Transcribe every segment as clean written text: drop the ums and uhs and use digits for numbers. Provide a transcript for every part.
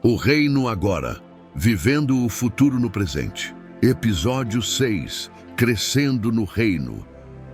O Reino Agora, vivendo o futuro no presente. Episódio 6, Crescendo no Reino.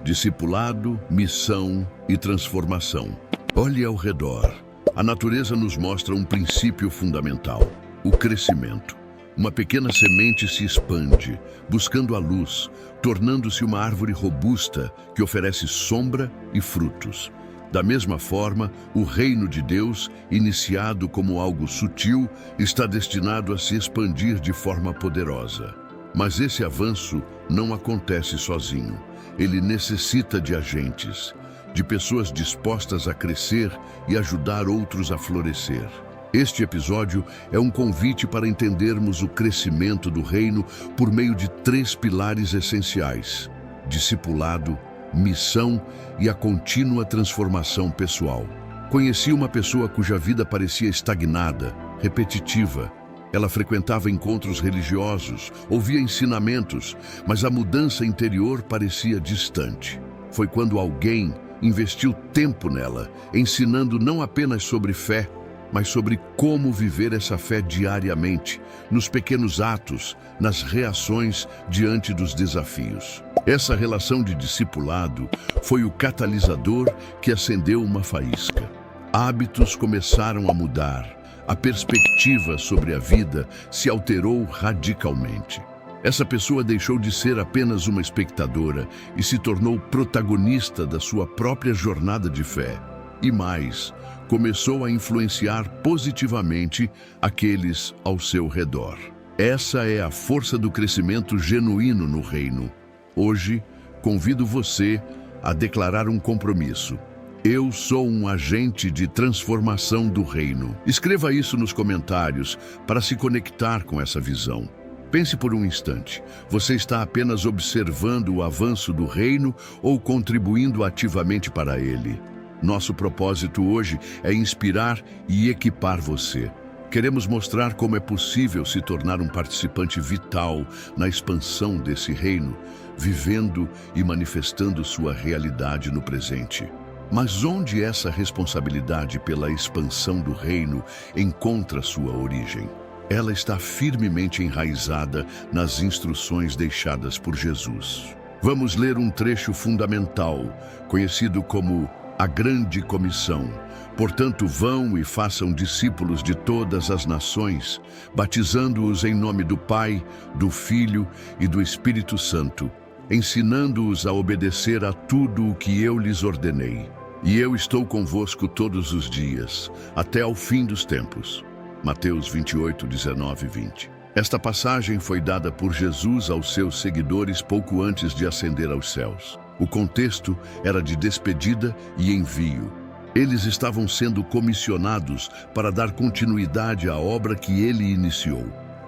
Discipulado, missão e transformação. Olhe ao redor. A natureza nos mostra um princípio fundamental: o crescimento. Uma pequena semente se expande, buscando a luz, tornando-se uma árvore robusta que oferece sombra e frutos. Da mesma forma, o reino de Deus, iniciado como algo sutil, está destinado a se expandir de forma poderosa. Mas esse avanço não acontece sozinho. Ele necessita de agentes, de pessoas dispostas a crescer e ajudar outros a florescer. Este episódio é um convite para entendermos o crescimento do reino por meio de 3 pilares essenciais: discipulado, missão e a contínua transformação pessoal. Conheci uma pessoa cuja vida parecia estagnada, repetitiva. Ela frequentava encontros religiosos, ouvia ensinamentos, mas a mudança interior parecia distante. Foi quando alguém investiu tempo nela, ensinando não apenas sobre fé, mas sobre como viver essa fé diariamente, nos pequenos atos, nas reações diante dos desafios. Essa relação de discipulado foi o catalisador que acendeu uma faísca. Hábitos começaram a mudar, a perspectiva sobre a vida se alterou radicalmente. Essa pessoa deixou de ser apenas uma espectadora e se tornou protagonista da sua própria jornada de fé. E mais, começou a influenciar positivamente aqueles ao seu redor. Essa é a força do crescimento genuíno no reino. Hoje, convido você a declarar um compromisso. Eu sou um agente de transformação do reino. Escreva isso nos comentários para se conectar com essa visão. Pense por um instante. Você está apenas observando o avanço do reino ou contribuindo ativamente para ele? Nosso propósito hoje é inspirar e equipar você. Queremos mostrar como é possível se tornar um participante vital na expansão desse reino, vivendo e manifestando sua realidade no presente. Mas onde essa responsabilidade pela expansão do reino encontra sua origem? Ela está firmemente enraizada nas instruções deixadas por Jesus. Vamos ler um trecho fundamental, conhecido como a Grande Comissão. Portanto, vão e façam discípulos de todas as nações, batizando-os em nome do Pai, do Filho e do Espírito Santo, ensinando-os a obedecer a tudo o que eu lhes ordenei. E eu estou convosco todos os dias, até ao fim dos tempos. Mateus 28, 19 e 20. Esta passagem foi dada por Jesus aos seus seguidores pouco antes de ascender aos céus. O contexto era de despedida e envio. Eles estavam sendo comissionados para dar continuidade à obra que ele iniciou.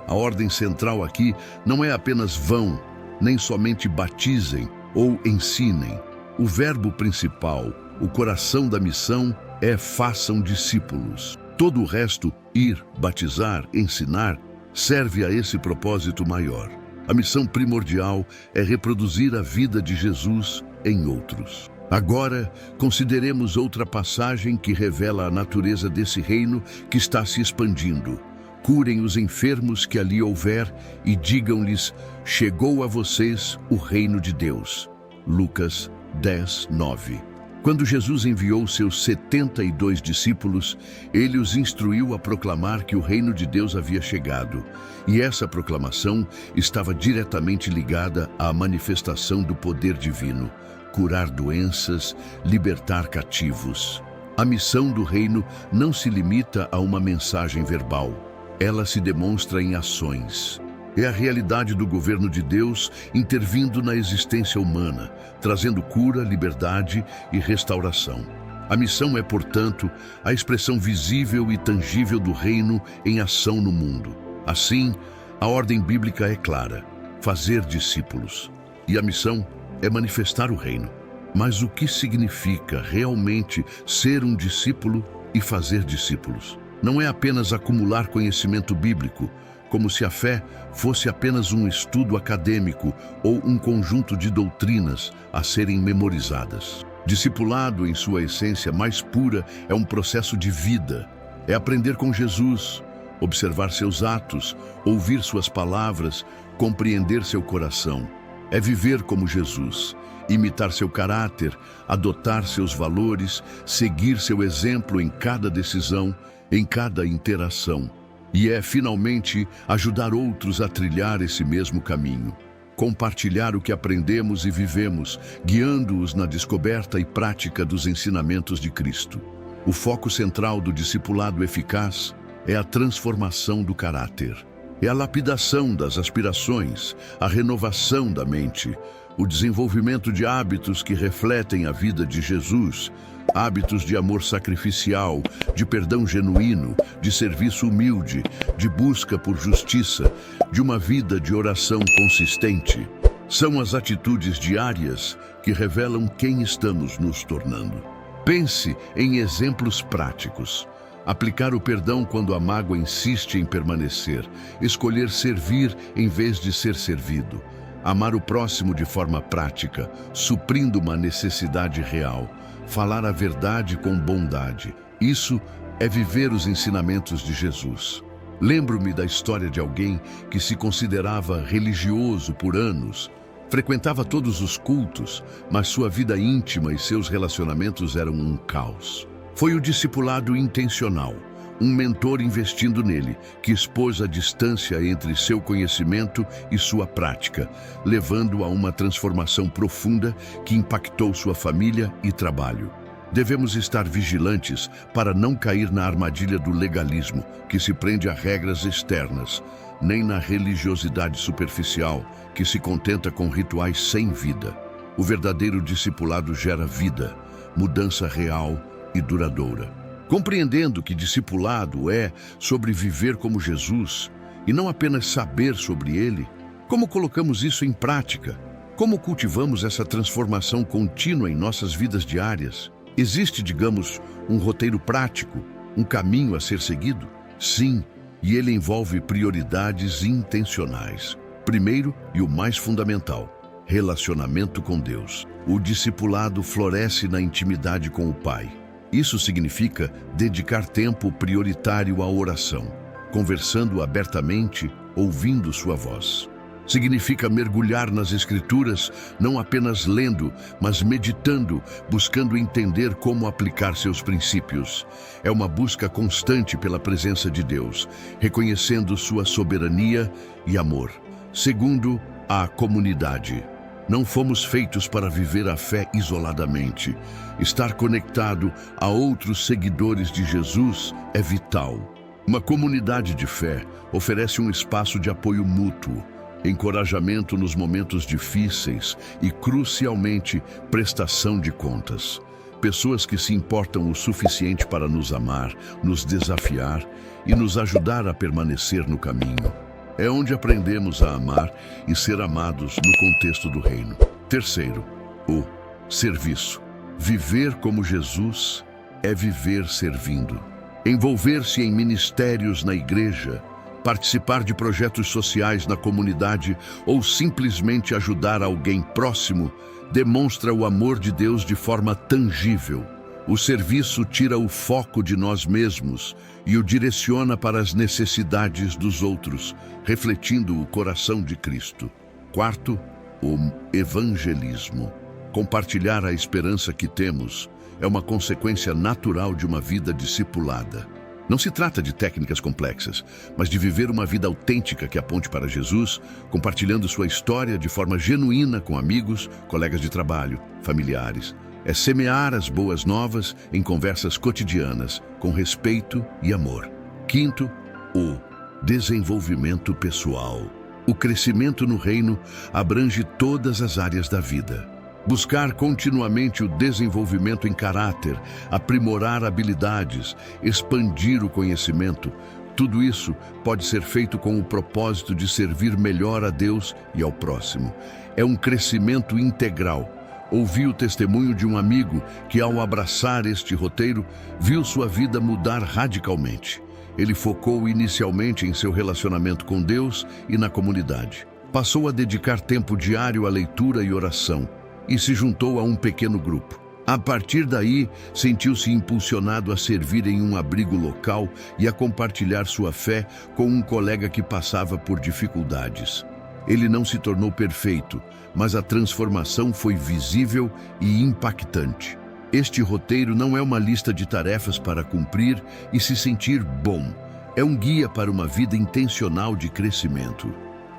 A ordem central aqui não é apenas vão, nem somente batizem ou ensinem. O verbo principal, o coração da missão, é façam discípulos. Todo o resto, ir, batizar, ensinar, serve a esse propósito maior. A missão primordial é reproduzir a vida de Jesus em outros. Agora, consideremos outra passagem que revela a natureza desse reino que está se expandindo. Curem os enfermos que ali houver e digam-lhes: chegou a vocês o reino de Deus. Lucas 10, 9. Quando Jesus enviou seus 72 discípulos, ele os instruiu a proclamar que o reino de Deus havia chegado. E essa proclamação estava diretamente ligada à manifestação do poder divino: curar doenças, libertar cativos. A missão do reino não se limita a uma mensagem verbal. Ela se demonstra em ações. É a realidade do governo de Deus intervindo na existência humana, trazendo cura, liberdade e restauração. A missão é, portanto, a expressão visível e tangível do reino em ação no mundo. Assim, a ordem bíblica é clara: fazer discípulos. E a missão é manifestar o reino. Mas o que significa realmente ser um discípulo e fazer discípulos? Não é apenas acumular conhecimento bíblico, como se a fé fosse apenas um estudo acadêmico ou um conjunto de doutrinas a serem memorizadas. Discipulado, em sua essência mais pura, é um processo de vida. É aprender com Jesus, observar seus atos, ouvir suas palavras, compreender seu coração. É viver como Jesus, imitar seu caráter, adotar seus valores, seguir seu exemplo em cada decisão, em cada interação. E é, finalmente, ajudar outros a trilhar esse mesmo caminho. Compartilhar o que aprendemos e vivemos, guiando-os na descoberta e prática dos ensinamentos de Cristo. O foco central do discipulado eficaz é a transformação do caráter. É a lapidação das aspirações, a renovação da mente, o desenvolvimento de hábitos que refletem a vida de Jesus, hábitos de amor sacrificial, de perdão genuíno, de serviço humilde, de busca por justiça, de uma vida de oração consistente. São as atitudes diárias que revelam quem estamos nos tornando. Pense em exemplos práticos. Aplicar o perdão quando a mágoa insiste em permanecer. Escolher servir em vez de ser servido. Amar o próximo de forma prática, suprindo uma necessidade real. Falar a verdade com bondade. Isso é viver os ensinamentos de Jesus. Lembro-me da história de alguém que se considerava religioso por anos. Frequentava todos os cultos, mas sua vida íntima e seus relacionamentos eram um caos. Foi o discipulado intencional, um mentor investindo nele, que expôs a distância entre seu conhecimento e sua prática, levando a uma transformação profunda que impactou sua família e trabalho. Devemos estar vigilantes para não cair na armadilha do legalismo, que se prende a regras externas, nem na religiosidade superficial, que se contenta com rituais sem vida. O verdadeiro discipulado gera vida, mudança real e duradoura. Compreendendo que discipulado é sobre viver como Jesus e não apenas saber sobre ele, como colocamos isso em prática? Como cultivamos essa transformação contínua em nossas vidas diárias? Existe, digamos, um roteiro prático, um caminho a ser seguido? Sim, e ele envolve prioridades intencionais. Primeiro, e o mais fundamental, relacionamento com Deus. O discipulado floresce na intimidade com o Pai. Isso significa dedicar tempo prioritário à oração, conversando abertamente, ouvindo sua voz. Significa mergulhar nas Escrituras, não apenas lendo, mas meditando, buscando entender como aplicar seus princípios. É uma busca constante pela presença de Deus, reconhecendo sua soberania e amor. Segundo, a comunidade. Não fomos feitos para viver a fé isoladamente. Estar conectado a outros seguidores de Jesus é vital. Uma comunidade de fé oferece um espaço de apoio mútuo, encorajamento nos momentos difíceis e, crucialmente, prestação de contas. Pessoas que se importam o suficiente para nos amar, nos desafiar e nos ajudar a permanecer no caminho. É onde aprendemos a amar e ser amados no contexto do reino. Terceiro, o serviço. Viver como Jesus é viver servindo. Envolver-se em ministérios na igreja, participar de projetos sociais na comunidade ou simplesmente ajudar alguém próximo demonstra o amor de Deus de forma tangível. O serviço tira o foco de nós mesmos e o direciona para as necessidades dos outros, refletindo o coração de Cristo. Quarto, o evangelismo. Compartilhar a esperança que temos é uma consequência natural de uma vida discipulada. Não se trata de técnicas complexas, mas de viver uma vida autêntica que aponte para Jesus, compartilhando sua história de forma genuína com amigos, colegas de trabalho, familiares. É semear as boas novas em conversas cotidianas, com respeito e amor. Quinto, o desenvolvimento pessoal. O crescimento no reino abrange todas as áreas da vida. Buscar continuamente o desenvolvimento em caráter, aprimorar habilidades, expandir o conhecimento, tudo isso pode ser feito com o propósito de servir melhor a Deus e ao próximo. É um crescimento integral. Ouvi o testemunho de um amigo que, ao abraçar este roteiro, viu sua vida mudar radicalmente. Ele focou inicialmente em seu relacionamento com Deus e na comunidade. Passou a dedicar tempo diário à leitura e oração e se juntou a um pequeno grupo. A partir daí, sentiu-se impulsionado a servir em um abrigo local e a compartilhar sua fé com um colega que passava por dificuldades. Ele não se tornou perfeito, mas a transformação foi visível e impactante. Este roteiro não é uma lista de tarefas para cumprir e se sentir bom. É um guia para uma vida intencional de crescimento.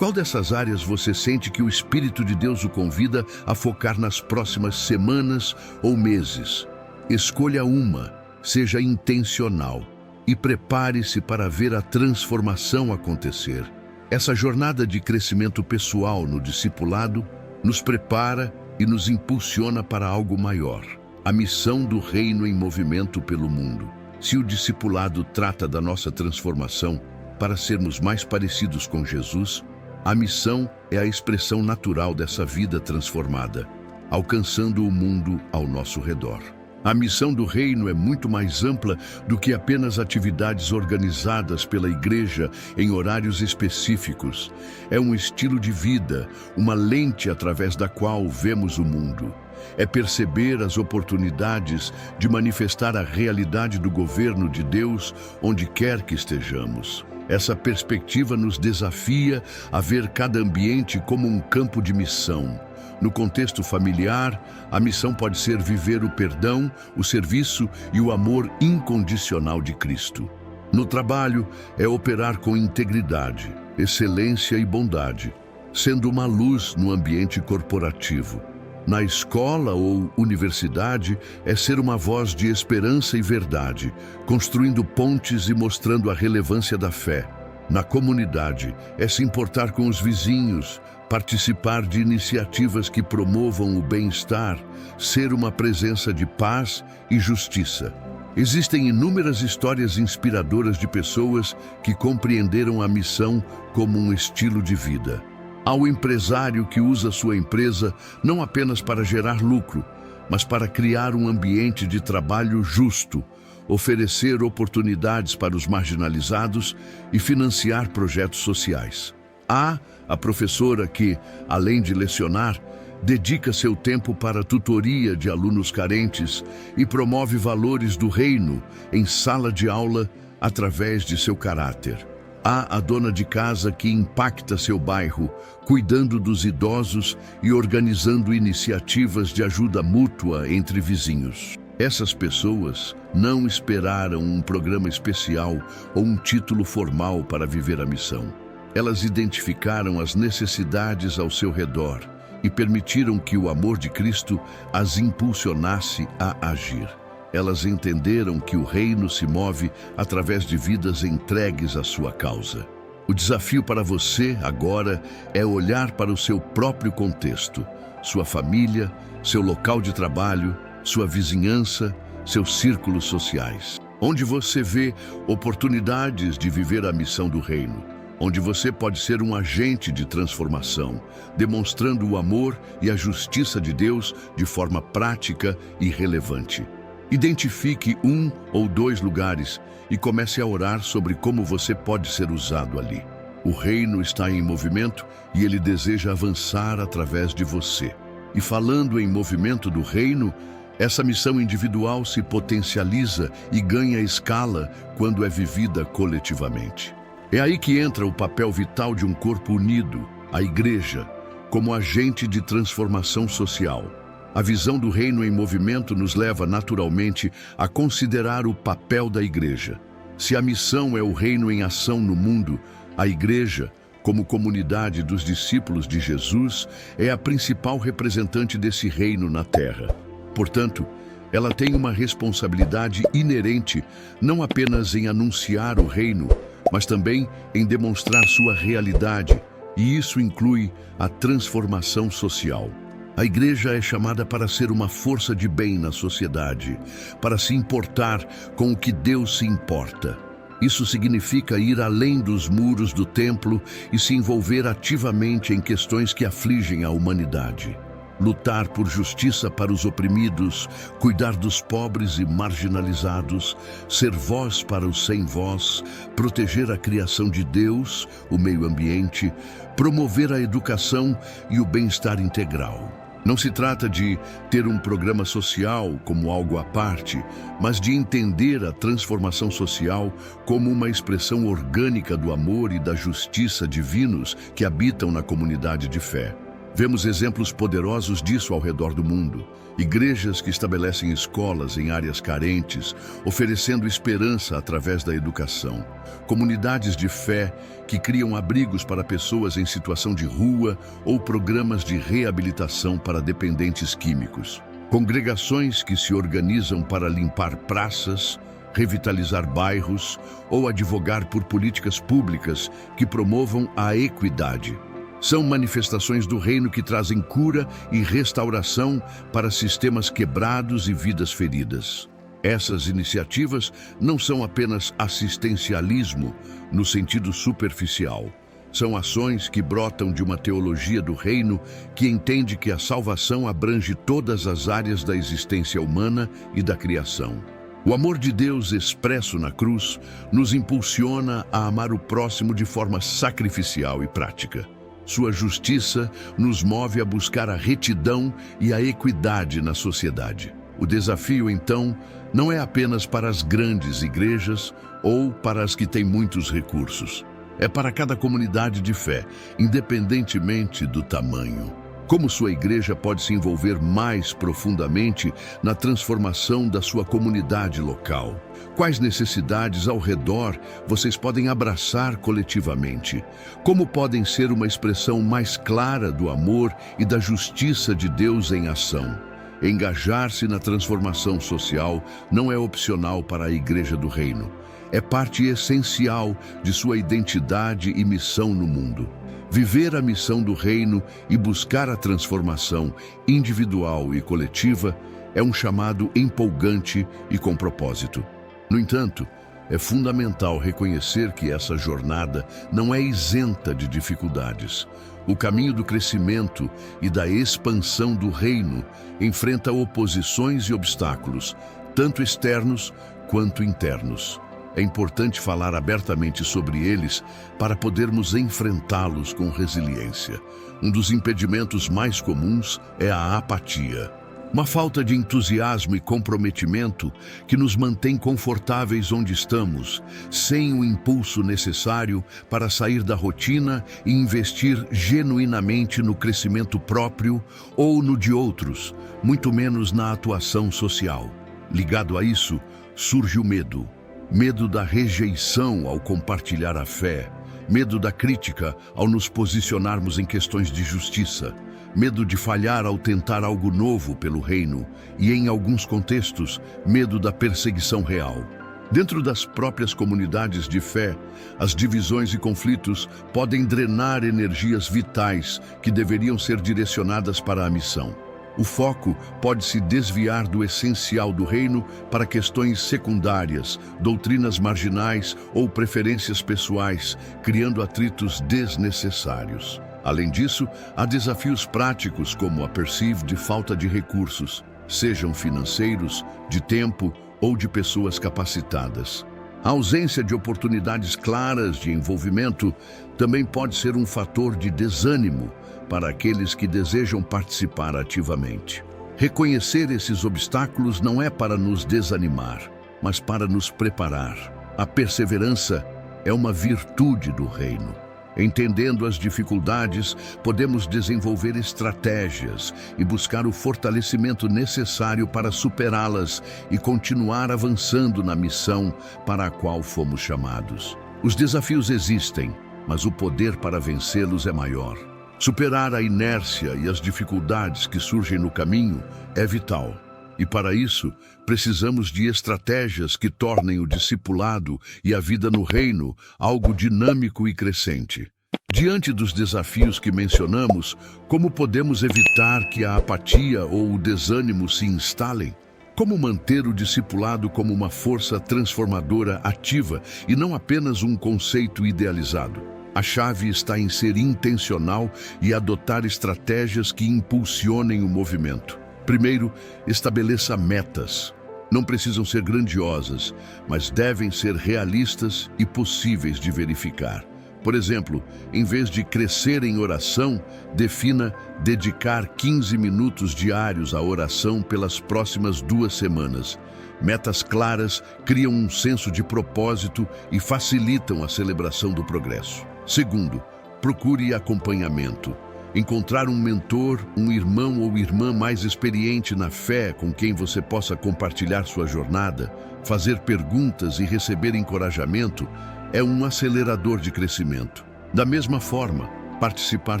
Qual dessas áreas você sente que o Espírito de Deus o convida a focar nas próximas semanas ou meses? Escolha uma, seja intencional e prepare-se para ver a transformação acontecer. Essa jornada de crescimento pessoal no discipulado nos prepara e nos impulsiona para algo maior, a missão do reino em movimento pelo mundo. Se o discipulado trata da nossa transformação para sermos mais parecidos com Jesus, a missão é a expressão natural dessa vida transformada, alcançando o mundo ao nosso redor. A missão do reino é muito mais ampla do que apenas atividades organizadas pela igreja em horários específicos. É um estilo de vida, uma lente através da qual vemos o mundo. É perceber as oportunidades de manifestar a realidade do governo de Deus onde quer que estejamos. Essa perspectiva nos desafia a ver cada ambiente como um campo de missão. No contexto familiar, a missão pode ser viver o perdão, o serviço e o amor incondicional de Cristo. No trabalho, é operar com integridade, excelência e bondade, sendo uma luz no ambiente corporativo. Na escola ou universidade, é ser uma voz de esperança e verdade, construindo pontes e mostrando a relevância da fé. Na comunidade, é se importar com os vizinhos, participar de iniciativas que promovam o bem-estar, ser uma presença de paz e justiça. Existem inúmeras histórias inspiradoras de pessoas que compreenderam a missão como um estilo de vida. Ao empresário que usa sua empresa não apenas para gerar lucro, mas para criar um ambiente de trabalho justo, oferecer oportunidades para os marginalizados e financiar projetos sociais. Há a professora que, além de lecionar, dedica seu tempo para a tutoria de alunos carentes e promove valores do reino em sala de aula através de seu caráter. Há a dona de casa que impacta seu bairro, cuidando dos idosos e organizando iniciativas de ajuda mútua entre vizinhos. Essas pessoas não esperaram um programa especial ou um título formal para viver a missão. Elas identificaram as necessidades ao seu redor e permitiram que o amor de Cristo as impulsionasse a agir. Elas entenderam que o reino se move através de vidas entregues à sua causa. O desafio para você agora é olhar para o seu próprio contexto, sua família, seu local de trabalho, sua vizinhança, seus círculos sociais. Onde você vê oportunidades de viver a missão do reino, onde você pode ser um agente de transformação, demonstrando o amor e a justiça de Deus de forma prática e relevante. Identifique um ou dois lugares e comece a orar sobre como você pode ser usado ali. O reino está em movimento e ele deseja avançar através de você. E falando em movimento do reino, essa missão individual se potencializa e ganha escala quando é vivida coletivamente. É aí que entra o papel vital de um corpo unido, a igreja, como agente de transformação social. A visão do reino em movimento nos leva naturalmente a considerar o papel da igreja. Se a missão é o reino em ação no mundo, a igreja, como comunidade dos discípulos de Jesus, é a principal representante desse reino na terra. Portanto, ela tem uma responsabilidade inerente não apenas em anunciar o reino, mas também em demonstrar sua realidade, e isso inclui a transformação social. A igreja é chamada para ser uma força de bem na sociedade, para se importar com o que Deus se importa. Isso significa ir além dos muros do templo e se envolver ativamente em questões que afligem a humanidade. Lutar por justiça para os oprimidos, cuidar dos pobres e marginalizados, ser voz para os sem voz, proteger a criação de Deus, o meio ambiente, promover a educação e o bem-estar integral. Não se trata de ter um programa social como algo à parte, mas de entender a transformação social como uma expressão orgânica do amor e da justiça divinos que habitam na comunidade de fé. Vemos exemplos poderosos disso ao redor do mundo. Igrejas que estabelecem escolas em áreas carentes, oferecendo esperança através da educação. Comunidades de fé que criam abrigos para pessoas em situação de rua ou programas de reabilitação para dependentes químicos. Congregações que se organizam para limpar praças, revitalizar bairros ou advogar por políticas públicas que promovam a equidade. São manifestações do reino que trazem cura e restauração para sistemas quebrados e vidas feridas. Essas iniciativas não são apenas assistencialismo no sentido superficial. São ações que brotam de uma teologia do reino que entende que a salvação abrange todas as áreas da existência humana e da criação. O amor de Deus expresso na cruz nos impulsiona a amar o próximo de forma sacrificial e prática. Sua justiça nos move a buscar a retidão e a equidade na sociedade. O desafio, então, não é apenas para as grandes igrejas ou para as que têm muitos recursos. É para cada comunidade de fé, independentemente do tamanho. Como sua igreja pode se envolver mais profundamente na transformação da sua comunidade local? Quais necessidades ao redor vocês podem abraçar coletivamente? Como podem ser uma expressão mais clara do amor e da justiça de Deus em ação? Engajar-se na transformação social não é opcional para a Igreja do Reino. É parte essencial de sua identidade e missão no mundo. Viver a missão do reino e buscar a transformação individual e coletiva é um chamado empolgante e com propósito. No entanto, é fundamental reconhecer que essa jornada não é isenta de dificuldades. O caminho do crescimento e da expansão do reino enfrenta oposições e obstáculos, tanto externos quanto internos. É importante falar abertamente sobre eles para podermos enfrentá-los com resiliência. Um dos impedimentos mais comuns é a apatia. Uma falta de entusiasmo e comprometimento que nos mantém confortáveis onde estamos, sem o impulso necessário para sair da rotina e investir genuinamente no crescimento próprio ou no de outros, muito menos na atuação social. Ligado a isso, surge o medo. Medo da rejeição ao compartilhar a fé, medo da crítica ao nos posicionarmos em questões de justiça, medo de falhar ao tentar algo novo pelo reino e, em alguns contextos, medo da perseguição real. Dentro das próprias comunidades de fé, as divisões e conflitos podem drenar energias vitais que deveriam ser direcionadas para a missão. O foco pode se desviar do essencial do reino para questões secundárias, doutrinas marginais ou preferências pessoais, criando atritos desnecessários. Além disso, há desafios práticos como a perceived falta de recursos, sejam financeiros, de tempo ou de pessoas capacitadas. A ausência de oportunidades claras de envolvimento também pode ser um fator de desânimo para aqueles que desejam participar ativamente. Reconhecer esses obstáculos não é para nos desanimar, mas para nos preparar. A perseverança é uma virtude do reino. Entendendo as dificuldades, podemos desenvolver estratégias e buscar o fortalecimento necessário para superá-las e continuar avançando na missão para a qual fomos chamados. Os desafios existem, mas o poder para vencê-los é maior. Superar a inércia e as dificuldades que surgem no caminho é vital. E para isso, precisamos de estratégias que tornem o discipulado e a vida no reino algo dinâmico e crescente. Diante dos desafios que mencionamos, como podemos evitar que a apatia ou o desânimo se instalem? Como manter o discipulado como uma força transformadora ativa e não apenas um conceito idealizado? A chave está em ser intencional e adotar estratégias que impulsionem o movimento. Primeiro, estabeleça metas. Não precisam ser grandiosas, mas devem ser realistas e possíveis de verificar. Por exemplo, em vez de crescer em oração, defina dedicar 15 minutos diários à oração pelas próximas 2 semanas. Metas claras criam um senso de propósito e facilitam a celebração do progresso. Segundo, procure acompanhamento. Encontrar um mentor, um irmão ou irmã mais experiente na fé com quem você possa compartilhar sua jornada, fazer perguntas e receber encorajamento é um acelerador de crescimento. Da mesma forma, participar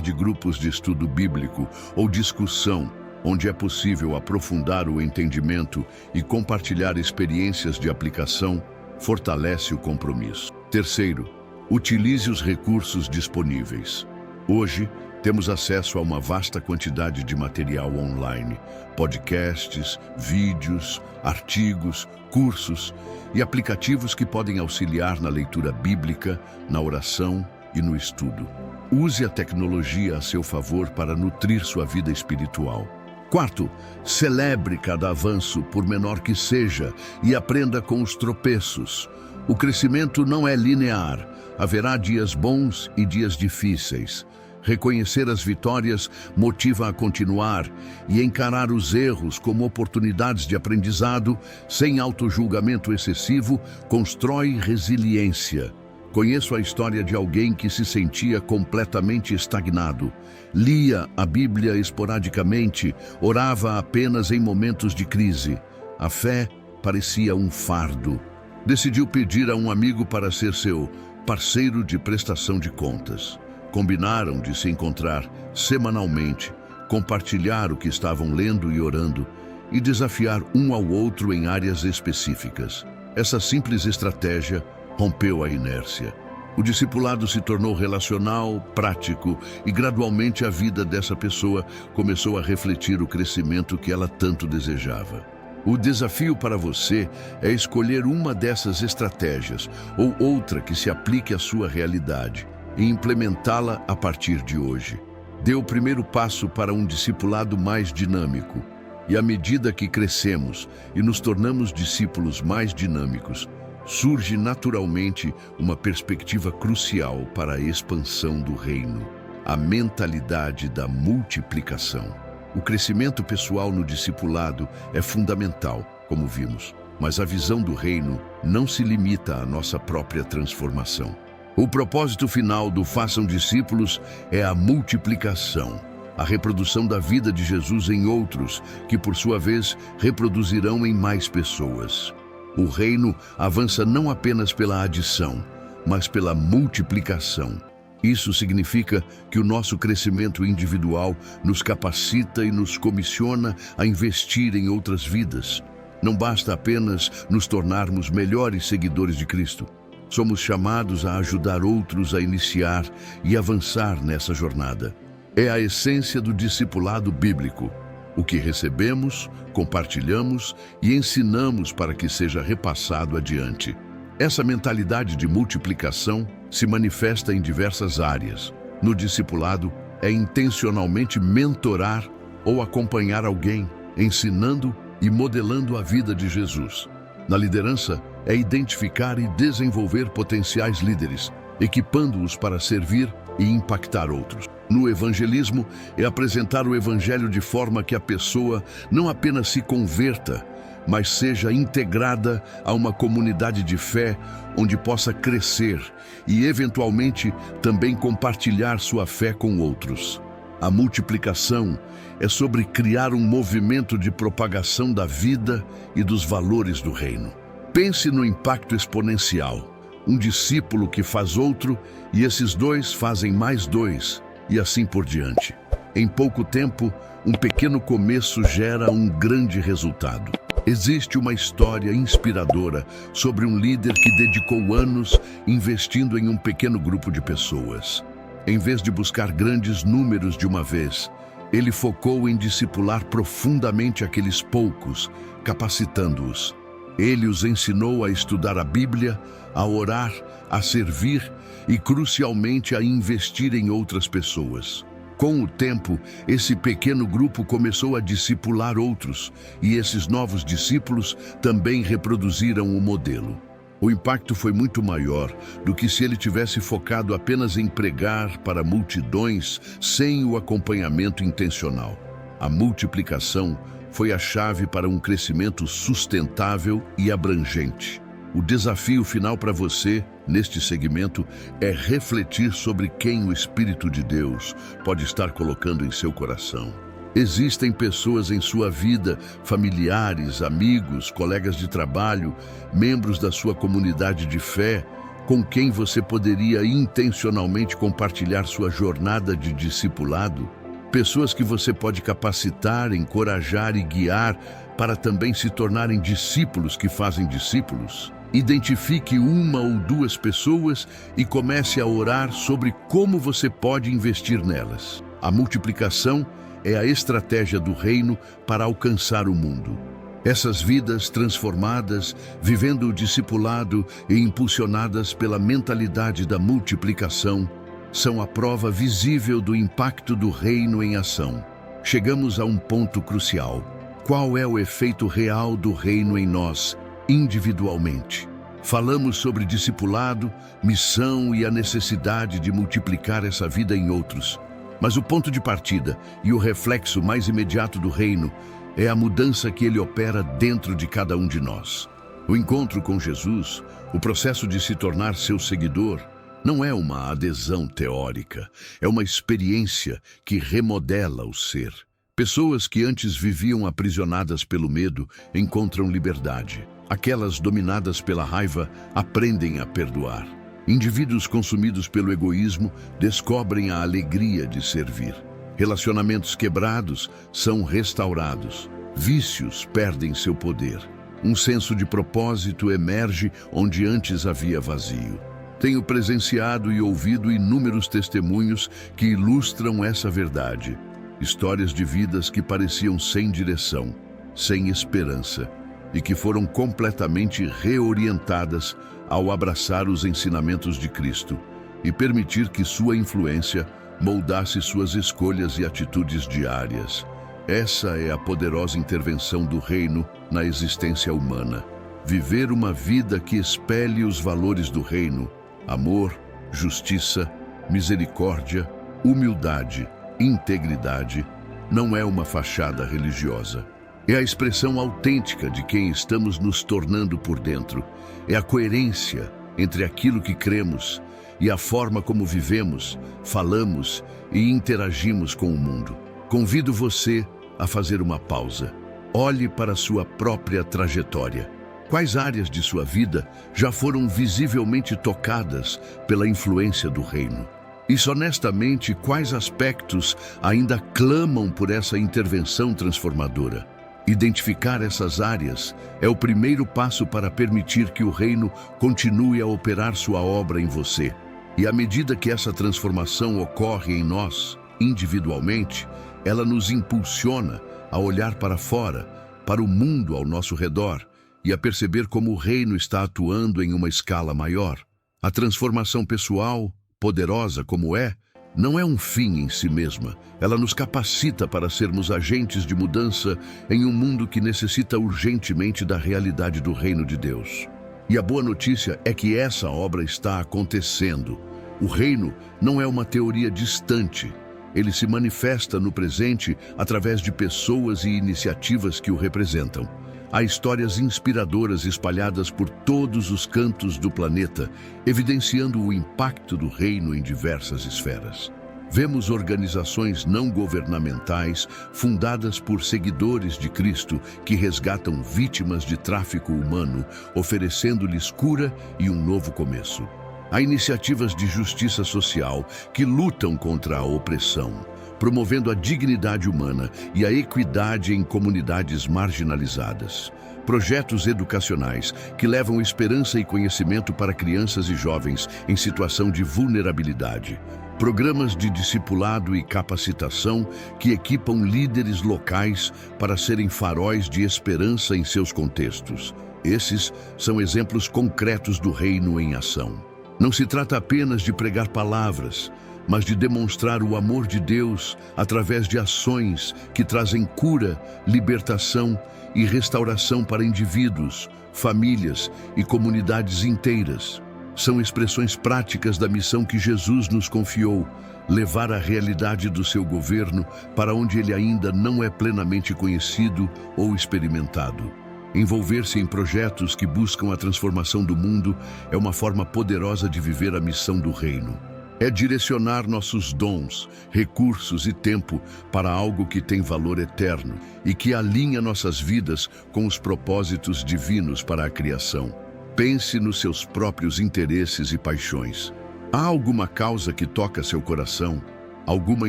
de grupos de estudo bíblico ou discussão, onde é possível aprofundar o entendimento e compartilhar experiências de aplicação, fortalece o compromisso. Terceiro, utilize os recursos disponíveis. Hoje, temos acesso a uma vasta quantidade de material online, podcasts, vídeos, artigos, cursos e aplicativos que podem auxiliar na leitura bíblica, na oração e no estudo. Use a tecnologia a seu favor para nutrir sua vida espiritual. Quarto, celebre cada avanço, por menor que seja, e aprenda com os tropeços. O crescimento não é linear. Haverá dias bons e dias difíceis. Reconhecer as vitórias motiva a continuar e encarar os erros como oportunidades de aprendizado, sem autojulgamento excessivo, constrói resiliência. Conheço a história de alguém que se sentia completamente estagnado. Lia a Bíblia esporadicamente, orava apenas em momentos de crise. A fé parecia um fardo. Decidiu pedir a um amigo para ser seu parceiro de prestação de contas. Combinaram de se encontrar semanalmente, compartilhar o que estavam lendo e orando e desafiar um ao outro em áreas específicas. Essa simples estratégia rompeu a inércia. O discipulado se tornou relacional, prático e gradualmente a vida dessa pessoa começou a refletir o crescimento que ela tanto desejava. O desafio para você é escolher uma dessas estratégias ou outra que se aplique à sua realidade e implementá-la a partir de hoje. Dê o primeiro passo para um discipulado mais dinâmico. E à medida que crescemos e nos tornamos discípulos mais dinâmicos, surge naturalmente uma perspectiva crucial para a expansão do reino, a mentalidade da multiplicação. O crescimento pessoal no discipulado é fundamental, como vimos, mas a visão do reino não se limita à nossa própria transformação. O propósito final do Façam Discípulos é a multiplicação, a reprodução da vida de Jesus em outros, que por sua vez reproduzirão em mais pessoas. O reino avança não apenas pela adição, mas pela multiplicação. Isso significa que o nosso crescimento individual nos capacita e nos comissiona a investir em outras vidas. Não basta apenas nos tornarmos melhores seguidores de Cristo. Somos chamados a ajudar outros a iniciar e avançar nessa jornada. É a essência do discipulado bíblico. O que recebemos, compartilhamos e ensinamos para que seja repassado adiante. Essa mentalidade de multiplicação se manifesta em diversas áreas. No discipulado, é intencionalmente mentorar ou acompanhar alguém, ensinando e modelando a vida de Jesus. Na liderança, é identificar e desenvolver potenciais líderes, equipando-os para servir e impactar outros. No evangelismo, é apresentar o evangelho de forma que a pessoa não apenas se converta, mas seja integrada a uma comunidade de fé onde possa crescer e, eventualmente, também compartilhar sua fé com outros. A multiplicação é sobre criar um movimento de propagação da vida e dos valores do reino. Pense no impacto exponencial. Um discípulo que faz outro e esses dois fazem mais dois, e assim por diante. Em pouco tempo, um pequeno começo gera um grande resultado. Existe uma história inspiradora sobre um líder que dedicou anos investindo em um pequeno grupo de pessoas. Em vez de buscar grandes números de uma vez, ele focou em discipular profundamente aqueles poucos, capacitando-os. Ele os ensinou a estudar a Bíblia, a orar, a servir e, crucialmente, a investir em outras pessoas. Com o tempo, esse pequeno grupo começou a discipular outros, e esses novos discípulos também reproduziram o modelo. O impacto foi muito maior do que se ele tivesse focado apenas em pregar para multidões sem o acompanhamento intencional. A multiplicação foi a chave para um crescimento sustentável e abrangente. O desafio final para você, neste segmento, é refletir sobre quem o Espírito de Deus pode estar colocando em seu coração. Existem pessoas em sua vida, familiares, amigos, colegas de trabalho, membros da sua comunidade de fé, com quem você poderia intencionalmente compartilhar sua jornada de discipulado? Pessoas que você pode capacitar, encorajar e guiar para também se tornarem discípulos que fazem discípulos? Identifique uma ou duas pessoas e comece a orar sobre como você pode investir nelas. A multiplicação é a estratégia do reino para alcançar o mundo. Essas vidas transformadas, vivendo o discipulado e impulsionadas pela mentalidade da multiplicação, são a prova visível do impacto do reino em ação. Chegamos a um ponto crucial. Qual é o efeito real do reino em nós, individualmente? Falamos sobre discipulado, missão e a necessidade de multiplicar essa vida em outros. Mas o ponto de partida e o reflexo mais imediato do reino é a mudança que ele opera dentro de cada um de nós. O encontro com Jesus, o processo de se tornar seu seguidor, não é uma adesão teórica, é uma experiência que remodela o ser. Pessoas que antes viviam aprisionadas pelo medo encontram liberdade. Aquelas dominadas pela raiva aprendem a perdoar. Indivíduos consumidos pelo egoísmo descobrem a alegria de servir. Relacionamentos quebrados são restaurados. Vícios perdem seu poder. Um senso de propósito emerge onde antes havia vazio. Tenho presenciado e ouvido inúmeros testemunhos que ilustram essa verdade. Histórias de vidas que pareciam sem direção, sem esperança, e que foram completamente reorientadas ao abraçar os ensinamentos de Cristo e permitir que sua influência moldasse suas escolhas e atitudes diárias. Essa é a poderosa intervenção do reino na existência humana. Viver uma vida que espelhe os valores do reino: amor, justiça, misericórdia, humildade, integridade, não é uma fachada religiosa. É a expressão autêntica de quem estamos nos tornando por dentro. É a coerência entre aquilo que cremos e a forma como vivemos, falamos e interagimos com o mundo. Convido você a fazer uma pausa. Olhe para a sua própria trajetória. Quais áreas de sua vida já foram visivelmente tocadas pela influência do reino? E, honestamente, quais aspectos ainda clamam por essa intervenção transformadora? Identificar essas áreas é o primeiro passo para permitir que o reino continue a operar sua obra em você. E à medida que essa transformação ocorre em nós, individualmente, ela nos impulsiona a olhar para fora, para o mundo ao nosso redor, e a perceber como o reino está atuando em uma escala maior. A transformação pessoal, poderosa como é, não é um fim em si mesma. Ela nos capacita para sermos agentes de mudança em um mundo que necessita urgentemente da realidade do reino de Deus. E a boa notícia é que essa obra está acontecendo. O reino não é uma teoria distante. Ele se manifesta no presente através de pessoas e iniciativas que o representam. Há histórias inspiradoras espalhadas por todos os cantos do planeta, evidenciando o impacto do reino em diversas esferas. Vemos organizações não governamentais fundadas por seguidores de Cristo que resgatam vítimas de tráfico humano, oferecendo-lhes cura e um novo começo. Há iniciativas de justiça social que lutam contra a opressão, promovendo a dignidade humana e a equidade em comunidades marginalizadas. Projetos educacionais que levam esperança e conhecimento para crianças e jovens em situação de vulnerabilidade. Programas de discipulado e capacitação que equipam líderes locais para serem faróis de esperança em seus contextos. Esses são exemplos concretos do reino em ação. Não se trata apenas de pregar palavras, mas de demonstrar o amor de Deus através de ações que trazem cura, libertação e restauração para indivíduos, famílias e comunidades inteiras. São expressões práticas da missão que Jesus nos confiou, levar a realidade do seu governo para onde ele ainda não é plenamente conhecido ou experimentado. Envolver-se em projetos que buscam a transformação do mundo é uma forma poderosa de viver a missão do reino. É direcionar nossos dons, recursos e tempo para algo que tem valor eterno e que alinha nossas vidas com os propósitos divinos para a criação. Pense nos seus próprios interesses e paixões. Há alguma causa que toca seu coração? Alguma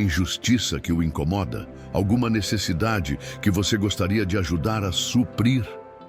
injustiça que o incomoda? Alguma necessidade que você gostaria de ajudar a suprir?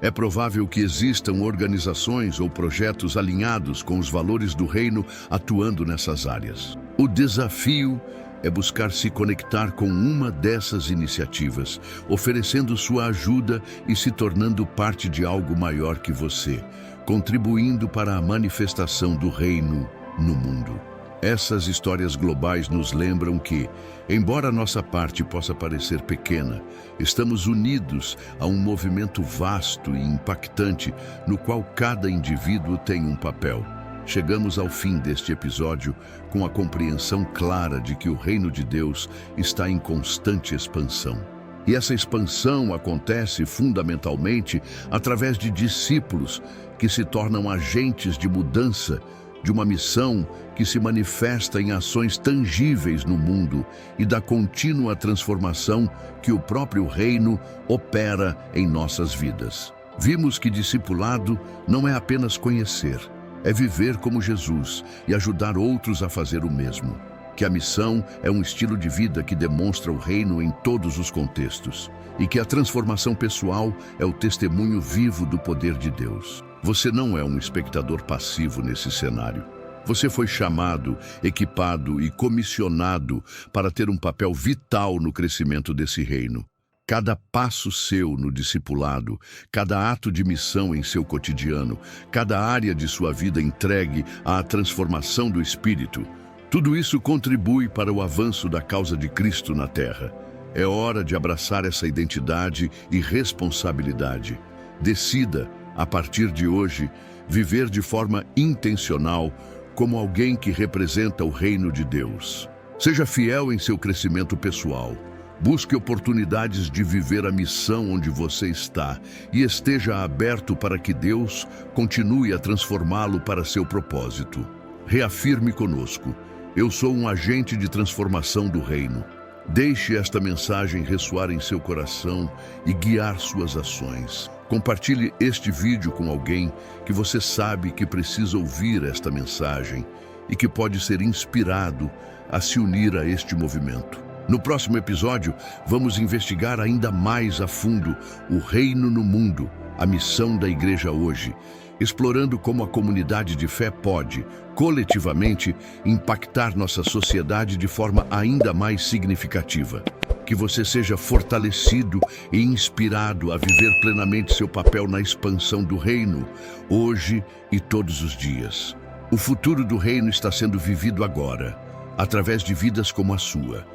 É provável que existam organizações ou projetos alinhados com os valores do reino atuando nessas áreas. O desafio é buscar se conectar com uma dessas iniciativas, oferecendo sua ajuda e se tornando parte de algo maior que você, contribuindo para a manifestação do reino no mundo. Essas histórias globais nos lembram que, embora nossa parte possa parecer pequena, estamos unidos a um movimento vasto e impactante no qual cada indivíduo tem um papel. Chegamos ao fim deste episódio com a compreensão clara de que o reino de Deus está em constante expansão. E essa expansão acontece fundamentalmente através de discípulos que se tornam agentes de mudança, de uma missão que se manifesta em ações tangíveis no mundo e da contínua transformação que o próprio reino opera em nossas vidas. Vimos que discipulado não é apenas conhecer, é viver como Jesus e ajudar outros a fazer o mesmo. Que a missão é um estilo de vida que demonstra o reino em todos os contextos e que a transformação pessoal é o testemunho vivo do poder de Deus. Você não é um espectador passivo nesse cenário. Você foi chamado, equipado e comissionado para ter um papel vital no crescimento desse reino. Cada passo seu no discipulado, cada ato de missão em seu cotidiano, cada área de sua vida entregue à transformação do Espírito, tudo isso contribui para o avanço da causa de Cristo na Terra. É hora de abraçar essa identidade e responsabilidade. Decida, a partir de hoje, viver de forma intencional como alguém que representa o reino de Deus. Seja fiel em seu crescimento pessoal. Busque oportunidades de viver a missão onde você está e esteja aberto para que Deus continue a transformá-lo para seu propósito. Reafirme conosco: eu sou um agente de transformação do reino. Deixe esta mensagem ressoar em seu coração e guiar suas ações. Compartilhe este vídeo com alguém que você sabe que precisa ouvir esta mensagem e que pode ser inspirado a se unir a este movimento. No próximo episódio, vamos investigar ainda mais a fundo o reino no mundo, a missão da igreja hoje, explorando como a comunidade de fé pode, coletivamente, impactar nossa sociedade de forma ainda mais significativa. Que você seja fortalecido e inspirado a viver plenamente seu papel na expansão do reino, hoje e todos os dias. O futuro do reino está sendo vivido agora, através de vidas como a sua.